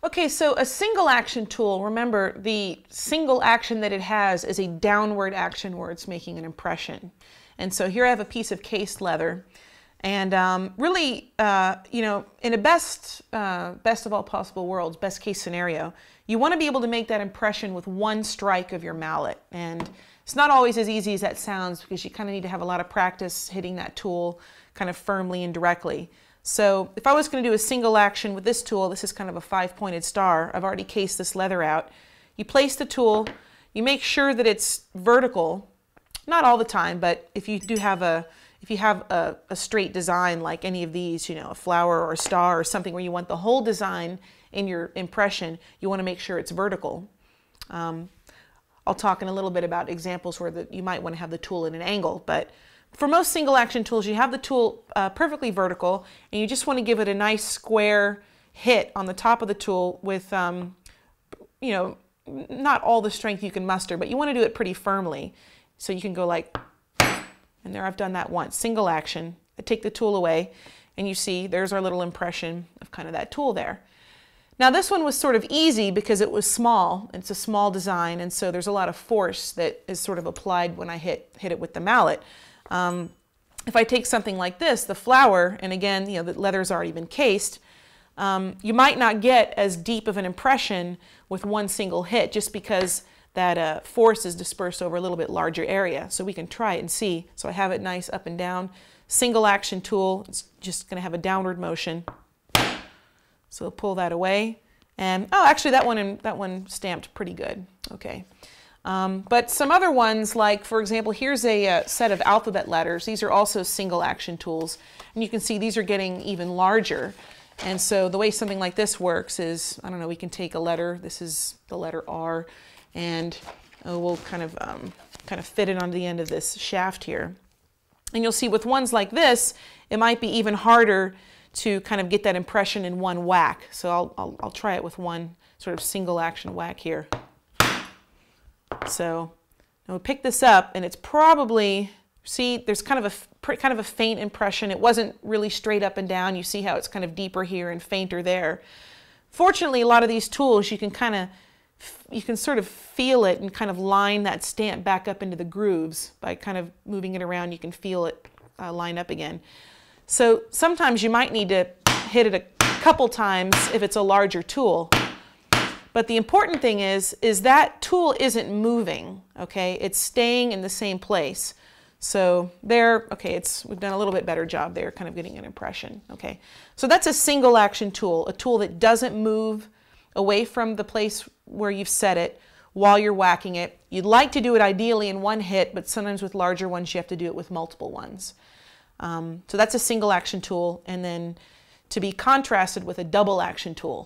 Okay, so a single action tool, remember the single action that it has is a downward action where it's making an impression. And so here I have a piece of cased leather, and really, you know, in a best of all possible worlds, best case scenario, you want to be able to make that impression with one strike of your mallet. And it's not always as easy as that sounds because you kind of need to have a lot of practice hitting that tool kind of firmly and directly. So if I was going to do a single action with this tool, this is kind of a 5-pointed star. I've already cased this leather out. You place the tool, you make sure that it's vertical, not all the time, but if you do have a straight design like any of these, you know, a flower or a star or something where you want the whole design in your impression, you want to make sure it's vertical. I'll talk in a little bit about examples where you might want to have the tool at an angle, but for most single action tools, you have the tool perfectly vertical, and you just want to give it a nice square hit on the top of the tool with, you know, not all the strength you can muster, but you want to do it pretty firmly. So you can go like, and there I've done that once, single action. I take the tool away, and you see there's our little impression of kind of that tool there. Now this one was sort of easy because it was small. It's a small design, and so there's a lot of force that is sort of applied when I hit it with the mallet. If I take something like this, the flower, and again, you know, the leather's already been cased, you might not get as deep of an impression with one single hit just because that force is dispersed over a little bit larger area. So we can try it and see. So I have it nice up and down. Single action tool, it's just going to have a downward motion. So pull that away. And, oh, actually that one stamped pretty good. Okay. But some other ones, like for example, here's a set of alphabet letters. These are also single action tools, and you can see these are getting even larger. And so the way something like this works is, I don't know, we can take a letter. This is the letter R, and we'll kind of fit it onto the end of this shaft here. And you'll see with ones like this, it might be even harder to kind of get that impression in one whack. So I'll try it with one sort of single action whack here. So we'll pick this up, and it's probably, see, there's kind of a faint impression. It wasn't really straight up and down. You see how it's kind of deeper here and fainter there. Fortunately, a lot of these tools, you can sort of feel it and kind of line that stamp back up into the grooves by kind of moving it around. You can feel it line up again. So sometimes you might need to hit it a couple times if it's a larger tool. But the important thing is that tool isn't moving, okay? It's staying in the same place. So there, okay, we've done a little bit better job there, kind of getting an impression, okay? So that's a single action tool, a tool that doesn't move away from the place where you've set it while you're whacking it. You'd like to do it ideally in one hit, but sometimes with larger ones you have to do it with multiple ones. So that's a single action tool, and then to be contrasted with a double action tool.